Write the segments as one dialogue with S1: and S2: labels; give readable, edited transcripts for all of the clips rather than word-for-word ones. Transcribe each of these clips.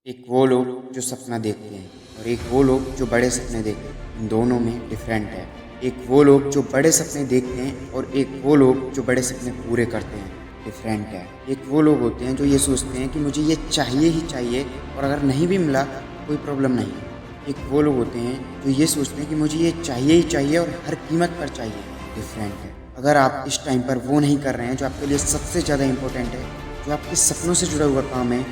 S1: एक वो लोग जो सपना देखते हैं और एक वो लोग जो बड़े सपने देखते हैं, इन दोनों में डिफरेंट है। एक वो लोग जो बड़े सपने देखते हैं और एक वो लोग जो बड़े सपने पूरे करते हैं, डिफरेंट है। एक वो लोग होते हैं जो ये सोचते हैं कि मुझे ये चाहिए ही चाहिए और अगर नहीं भी मिला तो कोई प्रॉब्लम नहीं। एक वो लोग होते हैं जो ये सोचते हैं कि मुझे ये चाहिए ही चाहिए और हर कीमत पर चाहिए, डिफरेंट है। अगर आप इस टाइम पर वो नहीं कर रहे हैं जो आपके लिए सबसे ज़्यादा इम्पोर्टेंट है, जो आपके सपनों से जुड़ा हुआ काम है,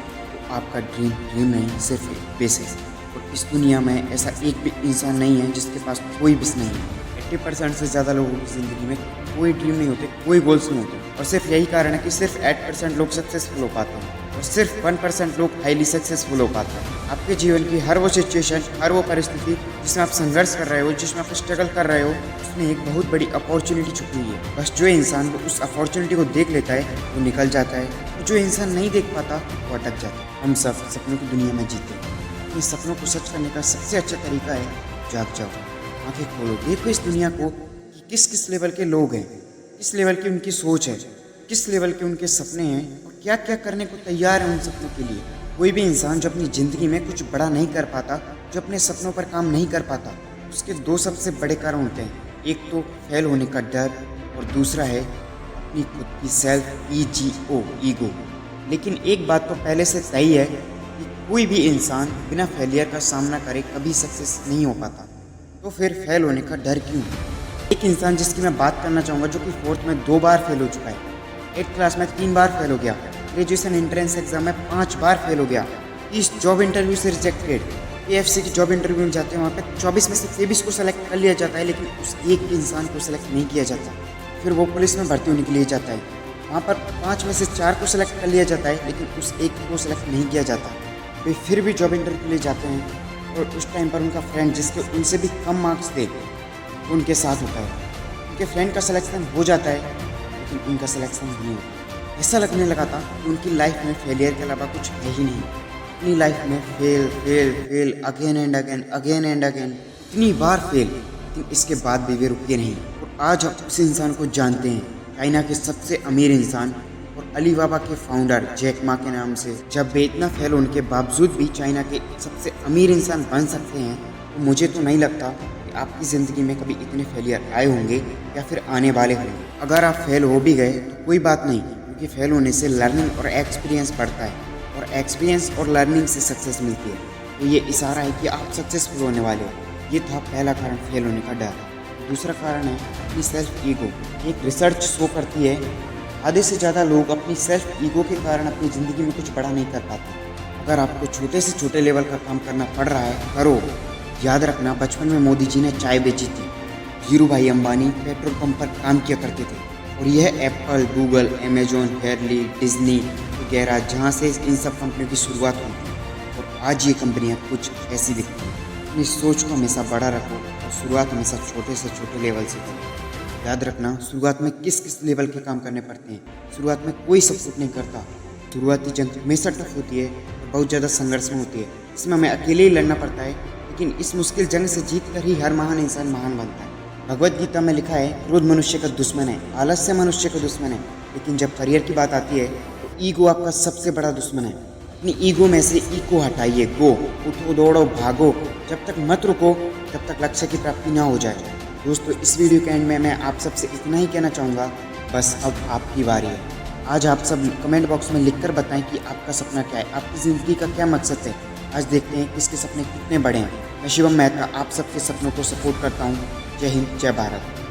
S1: आपका ड्रीम नहीं, सिर्फ एक बेस है। और इस दुनिया में ऐसा एक भी इंसान नहीं है जिसके पास कोई बिस नहीं है। 80% से ज़्यादा लोगों की ज़िंदगी में कोई ड्रीम नहीं होते, कोई गोल्स नहीं होते, और सिर्फ यही कारण है कि सिर्फ 8% लोग सक्सेसफुल हो पाते हैं और सिर्फ 1% लोग हाईली सक्सेसफुल हो पाते हैं। आपके जीवन की हर वो सिचुएशन, हर वो परिस्थिति जिसमें आप संघर्ष कर रहे हो, जिसमें आप स्ट्रगल कर रहे हो, उसमें एक बहुत बड़ी अपॉर्चुनिटी छुपी हुई है। बस जो इंसान वो उस अपॉर्चुनिटी को देख लेता है वो निकल जाता है, जो इंसान नहीं देख पाता वो अटक जाता है। हम सब सपनों की दुनिया में जीते हैं। अपने सपनों को सच करने का सबसे अच्छा तरीका है जाग जाओ, आंखें खोलो, देखो इस दुनिया को कि किस किस लेवल के लोग हैं, किस लेवल की उनकी सोच है, किस लेवल के उनके सपने हैं और क्या क्या करने को तैयार है उन सपनों के लिए। कोई भी इंसान जो अपनी ज़िंदगी में कुछ बड़ा नहीं कर पाता, जो अपने सपनों पर काम नहीं कर पाता, उसके दो सबसे बड़े कारण होते हैं। एक तो फेल होने का डर और दूसरा है अपनी खुद की सेल्फ ईगो। लेकिन एक बात तो पहले से तय है कि कोई भी इंसान बिना फेलियर का सामना करे कभी सक्सेस नहीं हो पाता। तो फिर फेल होने का डर क्यों? एक इंसान जिसकी मैं बात करना चाहूँगा जो कि 4th में 2 बार फेल हो चुका है, 8th क्लास में 3 बार फेल हो गया, ग्रेजुएशन एंट्रेंस एग्जाम में 5 बार फेल हो गया, 30 जॉब इंटरव्यू से रिजेक्टेड, KFC की जॉब इंटरव्यू में जाते हैं, वहाँ पे 24 में से 23 को सेलेक्ट कर लिया जाता है, लेकिन उस एक इंसान को सेलेक्ट नहीं किया जाता। फिर वो पुलिस में भर्ती होने के लिए जाता है, वहाँ पर 5 में से 4 को सेलेक्ट कर लिया जाता है, लेकिन उस एक को सेलेक्ट नहीं किया जाता। वे फिर भी जॉब इंटरव्यू के लिए जाते हैं और उस टाइम पर उनका फ्रेंड जिसके उनसे भी कम मार्क्स थे वो उनके साथ होता है। उनके फ्रेंड का सिलेक्शन हो जाता है लेकिन उनका सिलेक्शन नहीं होता। ऐसा लगने लगा था कि उनकी लाइफ में फेलियर के अलावा कुछ है ही नहीं। अपनी लाइफ में fail fail fail again and again, again and again, इतनी बार फेल, लेकिन इसके बाद भी वे रुके नहीं। और आज आप उस इंसान को जानते हैं, चाइना के सबसे अमीर इंसान और अलीबाबा के फाउंडर जैक मा के नाम से। जब वे इतना फेल होने के बावजूद भी चाइना के सबसे अमीर इंसान बन सकते हैं, तो मुझे तो नहीं लगता कि आपकी ज़िंदगी में कभी इतने फेलियर आए होंगे या फिर आने वाले होंगे। अगर आप फेल हो भी गए तो कोई बात नहीं, क्योंकि फेल होने से लर्निंग और एक्सपीरियंस बढ़ता है और एक्सपीरियंस और लर्निंग से सक्सेस मिलती है। तो ये इशारा है कि आप सक्सेसफुल होने वाले हो। ये था पहला कारण, फेल होने का डर। दूसरा कारण है अपनी सेल्फ ईगो। एक रिसर्च शो करती है आधे से ज़्यादा लोग अपनी सेल्फ ईगो के कारण अपनी ज़िंदगी में कुछ बड़ा नहीं कर पाते। अगर आपको छोटे से छोटे लेवल का काम करना पड़ रहा है, करो। याद रखना, बचपन में मोदी जी ने चाय बेची थी, धीरू भाई अंबानी पेट्रोल पंप पर काम किया करते थे, और यह Apple, Google, Amazon, Fairlie, Disney वगैरह जहाँ से इन सब कंपनियों की शुरुआत हुई थी, और आज ये कंपनियाँ कुछ ऐसी दिखती हैं। अपनी सोच को हमेशा बड़ा रखो और शुरुआत हमेशा छोटे से छोटे लेवल से करो। याद रखना, शुरुआत में किस किस लेवल के काम करने पड़ते हैं। शुरुआत में कोई सपोर्ट नहीं करता। शुरुआती जंग हमेशा टफ होती है और बहुत ज़्यादा संघर्ष में होती है। इसमें हमें अकेले ही लड़ना पड़ता है, लेकिन इस मुश्किल जंग से जीत कर ही हर महान इंसान महान बनता है। भगवत गीता में लिखा है, क्रोध मनुष्य का दुश्मन है, आलस्य मनुष्य का दुश्मन है, लेकिन जब करियर की बात आती है तो ईगो आपका सबसे बड़ा दुश्मन है। अपनी ईगो में से ईगो हटाइए, गो, उठो, दौड़ो, भागो, जब तक मत रुको जब तक लक्ष्य की प्राप्ति ना हो जाए। दोस्तों, इस वीडियो के एंड में मैं आप सबसे इतना ही कहना चाहूँगा, बस अब आपकी बारी है। आज आप सब कमेंट बॉक्स में लिखकर बताएं कि आपका सपना क्या है, आपकी ज़िंदगी का क्या मकसद है। आज देखते हैं किसके सपने कितने बड़े हैं। मैं शिवम मेहता आप सबके सपनों को सपोर्ट करता हूँ। जय हिंद, जय भारत।